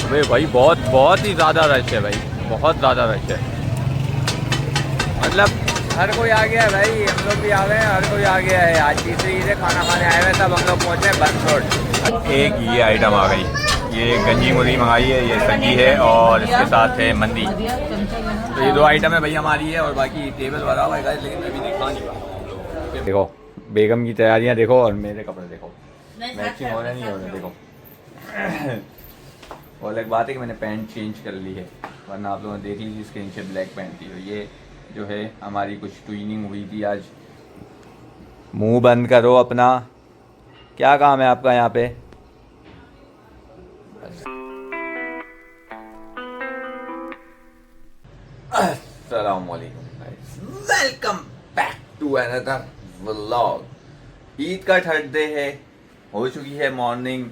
भाई बहुत ही ज़्यादा रश है भाई, बहुत ज़्यादा रश है। मतलब हर कोई आ गया है भाई, हम लोग भी आ गए हैं, हर कोई आ गया है। आज तीसरी ईद है, खाना खाने आए हुए सब हम लोग पहुँचे बंद रोड। एक ये आइटम आ गई, ये गंजी मुर्गी मंगाई है, ये सब्जी है और इसके साथ है मंदी। तो ये दो आइटम है भाई हमारी है, और बाकी टेबल भरा हुआ है गाइस, लेकिन मैं भी दिखा नहीं पाऊँ। देखो बेगम की तैयारियाँ देखो और मेरे कपड़े देखो, मैचिंग हो रहे नहीं हो रहे देखो। और एक बात है कि मैंने पैंट चेंज कर ली है, वरना आप लोगों ने देख लीजिए इसके नीचे ब्लैक पैंट थी। ये जो है हमारी कुछ ट्विनिंग हुई थी आज। मुंह बंद करो अपना, क्या काम है आपका यहाँ पे? अस्सलामुअलैकुम guys, welcome back to another vlog. Eid का थर्ड डे है, हो चुकी है मॉर्निंग।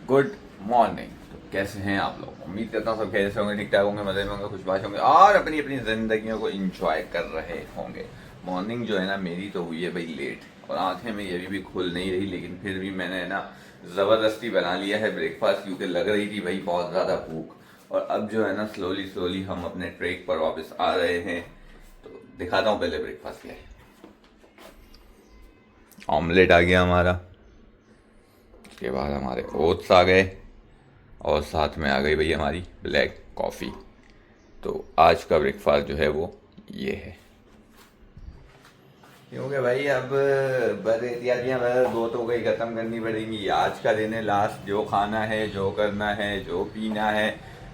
Good morning. तो कैसे हैं आप लोग? उम्मीद करता हूँ सब खैरियत से होंगे, ठीक ठाक होंगे, मजे में होंगे, खुशबाश होंगे और अपनी अपनी जिंदगियों को इंजॉय कर रहे होंगे। मॉर्निंग जो है ना मेरी तो हुई है भाई लेट, और आंखें मेरी अभी भी खुल नहीं रही, लेकिन फिर भी मैंने ना ज़बरदस्ती बना लिया है ब्रेकफास्ट, क्योंकि लग रही थी भाई बहुत ज़्यादा भूख। और अब जो है ना स्लोली हम अपने ट्रैक पर वापस आ रहे हैं। तो दिखाता हूँ पहले ब्रेकफास्ट क्या है। ऑमलेट आ गया हमारा, उसके बाद हमारे ओट्स आ गए, और साथ में आ गई भाई हमारी ब्लैक कॉफ़ी। तो आज का ब्रेकफास्ट जो है वो ये है। क्योंकि भाई अब बरेतियाँ दो तो गई ख़त्म करनी पड़ेंगी। आज का दिन है लास्ट, जो खाना है, जो करना है, जो पीना है,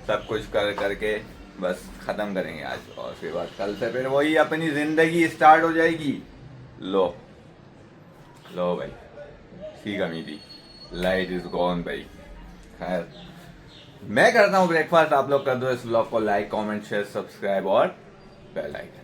सब कुछ कर करके बस ख़त्म करेंगे आज। और उसके बाद कल से फिर वही अपनी ज़िंदगी स्टार्ट हो जाएगी। लो लो भाई, सी कमी थी, लाइट इज़ गॉन भाई। खैर मैं करता हूँ ब्रेकफास्ट, आप लोग कर दो इस ब्लॉग को लाइक, कमेंट, शेयर, सब्सक्राइब और bell icon.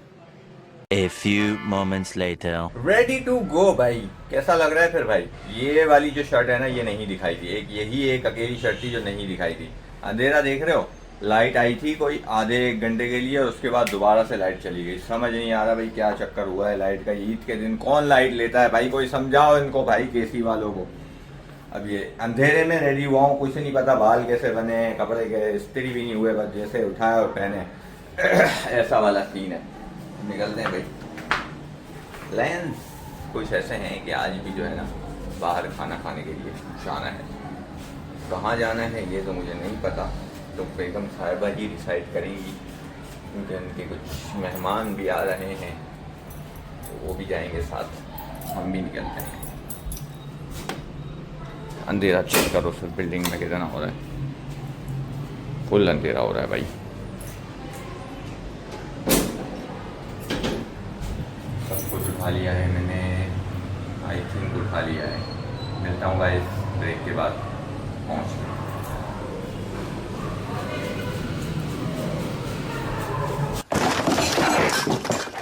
A few moments later. Ready to go भाई। कैसा लग रहा है फिर भाई? ये वाली जो शर्ट है ना ये नहीं दिखाई थी, एक यही एक अकेली शर्ट थी जो नहीं दिखाई थी। अंधेरा देख रहे हो, लाइट आई थी कोई आधे एक घंटे के लिए, और उसके बाद दोबारा से लाइट चली गई। समझ नहीं आ रहा भाई क्या चक्कर हुआ है लाइट का। ईद के दिन कौन लाइट लेता है भाई? कोई समझाओ इनको भाई, केसी वालों को। अब ये अंधेरे में रेडी हुआ हूँ, कुछ नहीं पता बाल कैसे बने, कपड़े के इस्त्री भी नहीं हुए, बस जैसे उठाया और पहने ऐसा वाला सीन है। निकलते हैं भाई। प्लान्स कुछ ऐसे हैं कि आज भी जो है ना बाहर खाना खाने के लिए जाना है। कहाँ जाना है ये तो मुझे नहीं पता, तो बेगम साहिबा ही डिसाइड करेंगी, क्योंकि उनके कुछ मेहमान भी आ रहे हैं, तो वो भी जाएंगे साथ, हम भी निकलते हैं। अंधेरा चेक करो सर, बिल्डिंग में कितना हो रहा है, फुल अंधेरा हो रहा है भाई। सब कुछ उठा लिया है मैंने, आई थिंक उठा लिया है। मिलता हूँ गाइस ब्रेक के बाद पहुँच।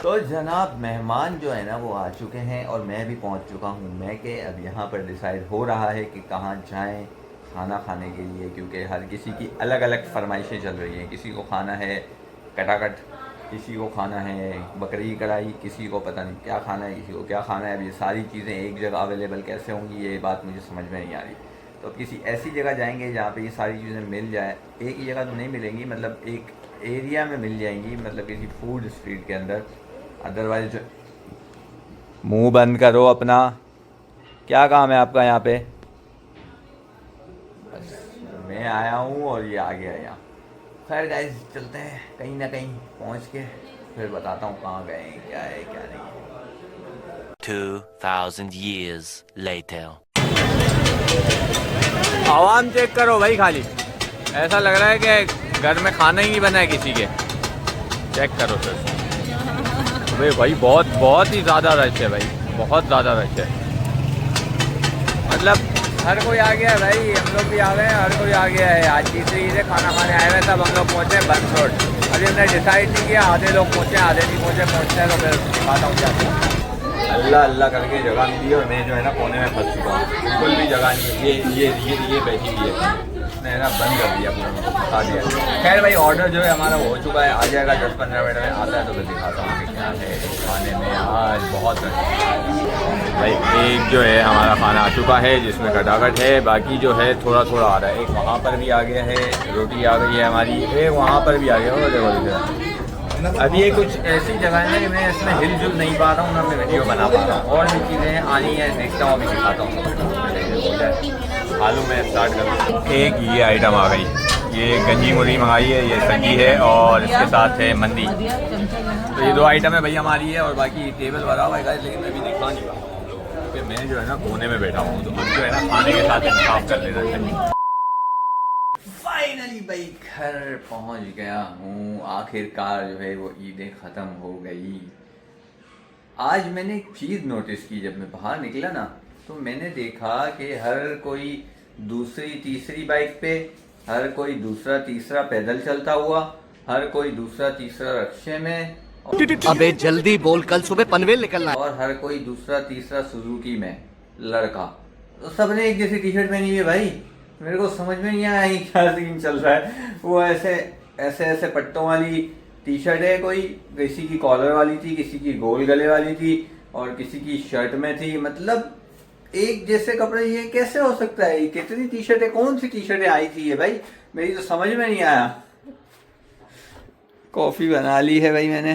तो जनाब मेहमान जो है ना वो आ चुके हैं, और मैं भी पहुंच चुका हूं। मैं के अब यहाँ पर डिसाइड हो रहा है कि कहाँ जाएं खाना खाने के लिए, क्योंकि हर किसी की अलग अलग फरमाइशें चल रही हैं। किसी को खाना है कटाकट, किसी को खाना है बकरी कढ़ाई, किसी को पता नहीं क्या खाना है, किसी को क्या खाना है। अब ये सारी चीज़ें एक जगह अवेलेबल कैसे होंगी, ये बात मुझे समझ में नहीं आ रही। तो किसी ऐसी जगह जाएंगे जहाँ पे ये सारी चीज़ें मिल जाए। एक ही जगह तो नहीं मिलेंगी, मतलब एक एरिया में मिल जाएंगी, मतलब किसी फूड स्ट्रीट के अंदर। अदरवाइज जो मुंह बंद करो अपना, क्या काम है आपका यहाँ पे? बस मैं आया हूँ और ये आ गया यहाँ। खैर गाइस चलते हैं, कहीं ना कहीं पहुँच के फिर बताता हूँ कहाँ गए हैं, क्या है क्या नहीं है। 2000 years later. आवाम चेक करो भाई, खाली ऐसा लग रहा है कि घर में खाना ही नहीं बना है किसी के। चेक करो सर भाई, बहुत ही ज़्यादा रश है भाई, बहुत ज़्यादा रश है। मतलब हर कोई आ गया है भाई, हम लोग भी आ गए हैं, हर कोई आ गया है। आज तीसरी ईद है, खाना खाने आए हुए सब हम लोग पहुँचे बंद रोड। अभी हमने डिसाइड नहीं किया, आधे लोग पहुँचे आधे नहीं पहुँचे। पहुँचते हैं तो फिर दिखाता हूँ क्या। अल्लाह अल्लाह करके जगह मिली, और मैं जो है ना कोने में फंस चुका हूँ, बिल्कुल भी जगह नहीं है। ये बैठी हुई है, उसने है ना बंद कर दिया, बता दिया। खैर भाई ऑर्डर जो है हमारा हो चुका है, आ जाएगा 10-15 मिनट में, आता है तो फिर दिखाता हूँ कि क्या है खाने में। आज बहुत भाई एक जो है हमारा खाना आ चुका है जिसमें खटाखट है, बाकी जो है थोड़ा थोड़ा आ रहा है। एक वहाँ पर भी आ गया है, रोटी आ गई है हमारी, एक वहाँ पर भी आ गया हो। देखो इधर अभी ये कुछ ऐसी जगह है ना कि मैं इसमें हिल जुल नहीं पा रहा हूँ ना, मैं वीडियो बना पा रहा हूँ। और भी चीज़ें आनी है, देखता हूँ, अभी दिखाता हूँ। आलू में स्टार्ट करूँ। एक ये आइटम आ गई, ये गंजी मुर्गी मंगाई है, ये सब्जी है और इसके साथ है मंदी। तो ये 2 आइटम है भाई हमारी है, और बाकी टेबल भरा हुआ है, लेकिन मैं भी दिखा नहीं रहा हूँ कि मैं जो है ना कोने में बैठा हूँ। तो अब जो है ना खाने के साथ इंसाफ कर लेना चाहिए। फाइनली भाई घर पहुंच गया हूँ, आखिरकार जो है वो ईदें ख़त्म हो गई। आज मैंने एक चीज़ नोटिस की, जब मैं बाहर निकला ना तो मैंने देखा कि हर कोई दूसरी तीसरी बाइक पे, हर कोई दूसरा तीसरा पैदल चलता हुआ, हर कोई दूसरा तीसरा रिक्शे में, अबे जल्दी बोल, कल सुबह पनवेल निकलना है। और हर कोई दूसरा तीसरा सुजुकी में लड़का। तो सबने एक जैसी टी शर्ट पहनी हुई है भाई। मेरे को समझ में नहीं आया ये क्या सीन चल रहा है। वो ऐसे ऐसे ऐसे पट्टों वाली टी शर्ट है, कोई किसी की कॉलर वाली थी, किसी की गोल गले वाली थी और किसी की शर्ट में थी। मतलब एक जैसे कपड़े, ये कैसे हो सकता है? ये कितनी टी शर्टें, कौन सी टी शर्टें आई थी ये भाई, मेरी तो समझ में नहीं आया। कॉफ़ी बना ली है भाई मैंने।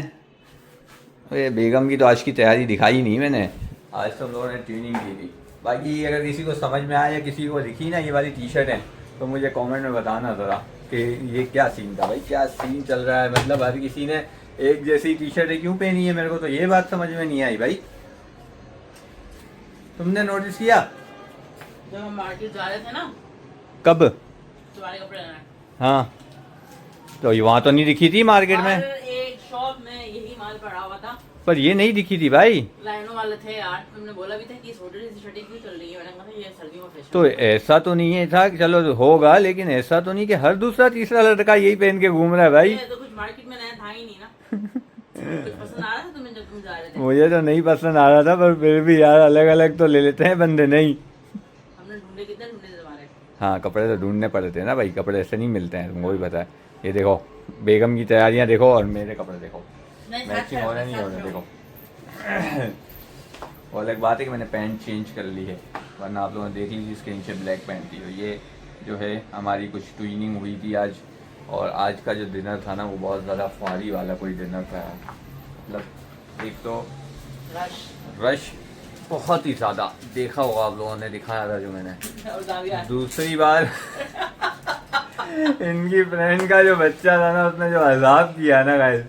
ये बेगम की तो आज की तैयारी दिखाई नहीं मैंने, आज तो हम लोगों ने ट्यूनिंग की थी। बाकी अगर किसी को समझ में आया या किसी को दिखी ना ये वाली टी शर्ट है तो मुझे कमेंट में बताना ज़रा कि ये क्या सीन था भाई, क्या सीन चल रहा है। मतलब हर किसी ने एक जैसी टी शर्ट क्यों पहनी है, मेरे को तो ये बात समझ में नहीं आई भाई। तुमने नोटिस किया जब हम मार्केट जा रहे थे ना? कब? तुम्हारे कपड़े लेने। हाँ तो वहाँ तो नहीं दिखी थी मार्केट में, एक शॉप में यही माल पड़ा हुआ था, पर ये नहीं दिखी थी भाई। लाइनों वाले थे यार। तुमने बोला भी था कि छोटी सी शर्टें क्यों चल रही है, मैंने कहा ये सर्दियों में फैशन। तो ऐसा तो नहीं है था, चलो होगा, लेकिन ऐसा तो नहीं कि हर दूसरा तीसरा लड़का यही पहन के घूम रहा है भाई। तो कुछ मार्केट में नया था ही नहीं ना। कुछ पसंद आ रहा था तुम्हें जब तुम जा रहे थे? मुझे तो नहीं पसंद आ रहा था, पर फिर भी यार अलग अलग तो ले लेते हैं बंदे। नहीं, हमने ढूंढे, कितने ढूंढे थे तुम्हारे? हाँ कपड़े तो ढूंढने पड़ते हैं ना भाई, कपड़े ऐसे नहीं मिलते हैं, तुमको भी पता है। ये देखो बेगम की तैयारियां देखो और मेरे कपड़े देखो, नहीं, मैचिंग हो रहे नहीं हो रहे देखो। और अलग बात है कि मैंने पैंट चेंज कर ली है, वरना आप लोगों ने देख लीजिए इसके नीचे ब्लैक पैंट थी। और ये जो है हमारी कुछ ट्यूनिंग हुई थी आज, और आज का जो डिनर था ना वो बहुत ज़्यादा फारी वाला कोई डिनर था। मतलब एक तो रश बहुत ही ज़्यादा, देखा होगा आप लोगों ने, दिखाया था जो मैंने। दूसरी बार इनकी फ्रेंड का जो बच्चा था ना, उसने जो अजाब किया ना गाइस,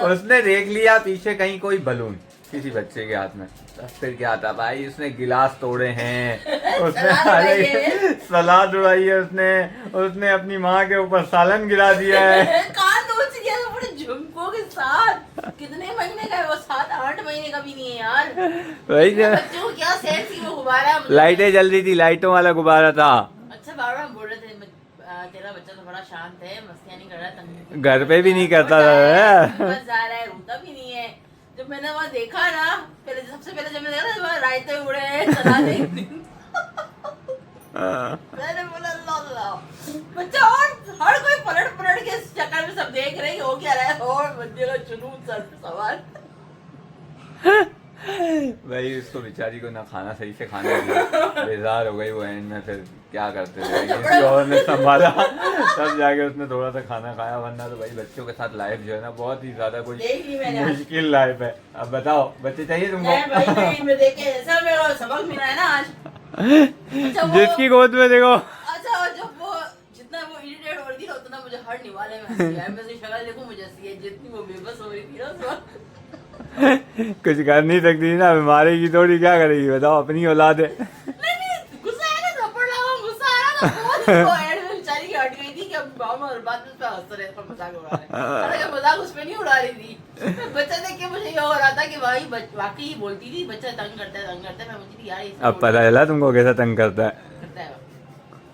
उसने देख लिया पीछे कहीं कोई बलून किसी बच्चे के हाथ में, फिर क्या था भाई, उसने गिलास तोड़े हैं, उसने सलाद उड़ाई है, उसने अपनी माँ के ऊपर सालन गिरा दिया है। कान नोच दिया था पूरे झुमकों के साथ। कितने महीने का है वो? 7-8 महीने का भी नहीं है यार भाई बच्चों को क्या सेंस थी वो गुब्बारा। लाइटें जल रही थी, लाइटों वाला गुब्बारा था। अच्छा बार बार बोल रहे थे तेरा बच्चा तो बड़ा शांत है, मस्तियाँ नहीं कर रहा, तंग घर पे भी नहीं करता था, बस जा रहा है, रोता भी नहीं है। जब मैंने वहाँ देखा ना, पहले सबसे पहले जब मैंने देखा वहाँ रायते उड़े हैं, सलादें। मैंने बोला अल्लाह, बच्चा और हर कोई पलट पलट के चक्कर में सब देख रहे हैं हो क्या रहा है, और बच्चे का जुनून सर पे सवार। भाई इसको बेचारी को ना खाना सही से खाने दिया, बेजार हो गई वो एंड में। फिर क्या करते थे, किसी और ने संभाला तब जाके उसने थोड़ा सा खाना खाया, वरना तो भाई बच्चों के साथ लाइफ जो है ना बहुत ही ज्यादा कोई मुश्किल लाइफ है। अब बताओ बच्चे चाहिए तुमको? मैं देखे ऐसा मेरा सबक मिला है ना आज। जिसकी गोद में देखो। अच्छा जब वो जितना वो इरिटेट हो रही थी ना, उतना मुझे हर निवाले में हंसी आई। मैं शक्ल देखो मुझे हंसी है, जितनी वो बेबस हो रही थी ना उस वक्त। कुछ कर नहीं सकती ना, मारेगी थोड़ी, क्या करेगी बताओ, अपनी औलाद है। नहीं गुस्सा आया ना, थप्पड़ लगा, गुस्सा आ रहा था बहुत। वो एंड में बेचारी की हट गई थी कि अब बाबा और बात में हंस रहे थे, मजाक उड़ा रहे। अरे मजाक उस पे नहीं उड़ा रही थी। बच्चा देख के मुझे ये हो रहा था कि भाई वाकई ही बोलती थी बच्चा तंग करता है तंग करता है। मैं बोलती थी यार अब पता चला तुमको कैसा तंग करता है।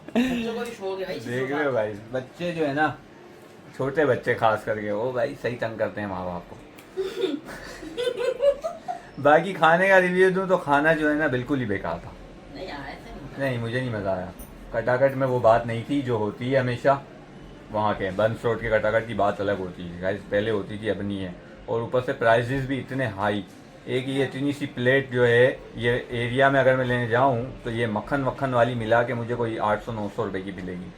बच्चों को भी शौक है भाई। देख रहे हो भाई, बच्चे जो है ना, छोटे बच्चे खास करके, वो भाई सही तंग करते हैं माँ बाप को। बाकी खाने का रिव्यू दूं तो खाना जो है ना बिल्कुल ही बेकार था। नहीं आया था, नहीं मुझे नहीं मजा आया। कटाकट में वो बात नहीं थी जो होती है हमेशा वहाँ के बंस रोड के कटाकट की बात अलग होती है गाइस, पहले होती थी अब नहीं है। और ऊपर से प्राइजेस भी इतने हाई, एक ये इतनी सी प्लेट जो है ये एरिया में अगर मैं लेने जाऊँ तो ये मक्खन वक्खन वाली मिला के मुझे कोई 800-900 रुपये की मिलेगी,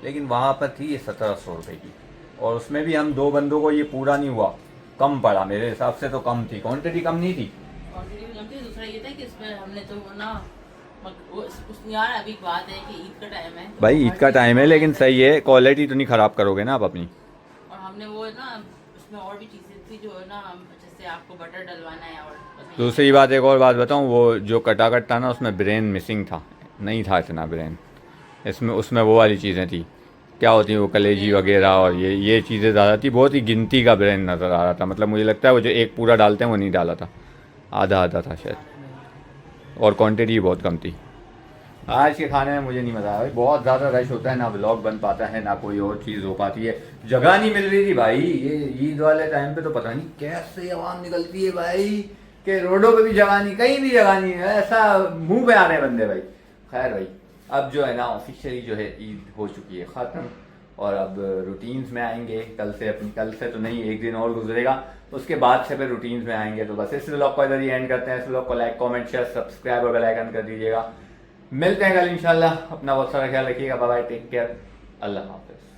लेकिन वहाँ पर थी ये 1700 रुपये की। और उसमें भी हम 2 बंदों को ये पूरा नहीं हुआ, कम पड़ा मेरे हिसाब से, तो कम थी, क्वांटिटी कम नहीं थी। क्वांटिटी भी कम थी। दूसरा ये था कि इसमें हमने तो ना यार अभी बात है कि ईद का टाइम है तो भाई ईद का टाइम है, लेकिन सही है, क्वालिटी तो नहीं ख़राब करोगे ना आप अपनी। और हमने वो है ना उसमें और भी चीज़ें थी जो है ना, जैसे आपको बटर डलवाना है और दूसरी बात, एक और बात बताऊँ, वो जो कटाकट था ना उसमें ब्रेन मिसिंग था, नहीं था इतना ब्रेन इसमें, उसमें वो वाली चीज़ें थी, क्या होती है वो कलेजी वगैरह और ये चीज़ें ज़्यादा थी, बहुत ही गिनती का ब्रेन नज़र आ रहा था। मतलब मुझे लगता है वो जो एक पूरा डालते हैं वो नहीं डाला था, आधा आधा था शायद, और क्वांटिटी बहुत कम थी। आज के खाने में मुझे नहीं मज़ा आया भाई, बहुत ज़्यादा रश होता है, ना व्लॉग बन पाता है ना कोई और चीज़ हो पाती है, जगह नहीं मिल रही थी भाई। ये ईद वाले टाइम पे तो पता नहीं कैसे आवाम निकलती है भाई, कि रोडों पे भी जगह नहीं, कहीं भी जगह नहीं है, ऐसा मुंह पे आ रहे बंदे भाई। खैर भाई अब जो है ना ऑफिशियली जो है ईद हो चुकी है ख़त्म, और अब रूटीन्स में आएंगे कल से, अपनी कल से तो नहीं, एक दिन और गुजरेगा उसके बाद से फिर रूटीन्स में आएंगे। तो बस इस व्लॉग को इधर ही एंड करते हैं। इस व्लॉग को लाइक कमेंट शेयर सब्सक्राइब और बेल आइकन कर दीजिएगा। मिलते हैं कल इंशाल्लाह, अपना बहुत सारा ख्याल रखिएगा, बाय बाय, टेक केयर, अल्लाह हाफिज़।